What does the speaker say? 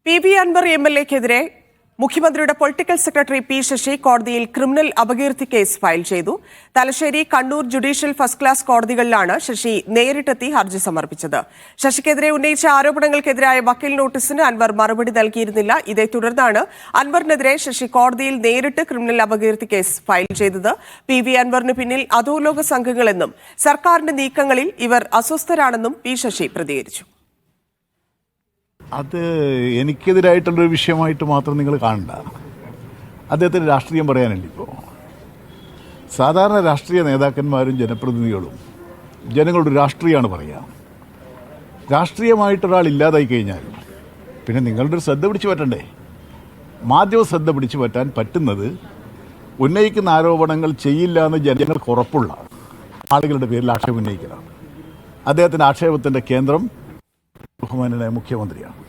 P Anwar എംഎൽഎക്കെതിരെ മുഖ്യമന്ത്രിയുടെ political secretary P Sasi കോടതിയിൽ criminal അപകീർത്തി case file ചെയ്തു. Thalassery, Kannur judicial first class കോടതികളിലാണ് ശശി നേരിട്ടെത്തി ഹർജി സമർപ്പിച്ചത്. ശശിക്കെതിരെ ഉന്നയിച്ച ആരോപണങ്ങൾക്കെതിരായ വക്കീൽ നോട്ടീസിന് അൻവർ മറുപടി നൽകിയിരുന്നില്ല. ഇതേ തുടർന്നാണ് അൻവറിനെതിരെ ശശി കോടതിയിൽ നേരിട്ട് ക്രിമിനൽ അപകീർത്തി കേസ് ഫയൽ ചെയ്തത്. പി അൻവറിന് പിന്നിൽ അധോലോക സംഘങ്ങളെന്നും സർക്കാരിന്റെ നീക്കങ്ങളിൽ ഇവർ അസ്വസ്ഥരാണെന്നും പി ശശി പ്രതികരിച്ചു. അത് എനിക്കെതിരായിട്ടുള്ളൊരു വിഷയമായിട്ട് മാത്രം നിങ്ങൾ കാണണ്ട. അദ്ദേഹത്തിന് രാഷ്ട്രീയം പറയാനല്ല. ഇപ്പോൾ സാധാരണ രാഷ്ട്രീയ നേതാക്കന്മാരും ജനപ്രതിനിധികളും ജനങ്ങളുടെ രാഷ്ട്രീയമാണ് പറയുക. രാഷ്ട്രീയമായിട്ടൊരാൾ ഇല്ലാതായി കഴിഞ്ഞാൽ പിന്നെ നിങ്ങളുടെ ഒരു ശ്രദ്ധ പിടിച്ചു പറ്റണ്ടേ? മാധ്യമ ശ്രദ്ധ പിടിച്ചു പറ്റാൻ പറ്റുന്നത് ഉന്നയിക്കുന്ന ആരോപണങ്ങൾ ചെയ്യില്ല എന്ന് ജനങ്ങൾക്ക് ഉറപ്പുള്ള ആളുകളുടെ പേരിൽ ആക്ഷേപം ഉന്നയിക്കലാണ്. അദ്ദേഹത്തിൻ്റെ ആക്ഷേപത്തിൻ്റെ കേന്ദ്രം ബഹുമാന്യനായ മുഖ്യമന്ത്രിയാണ്.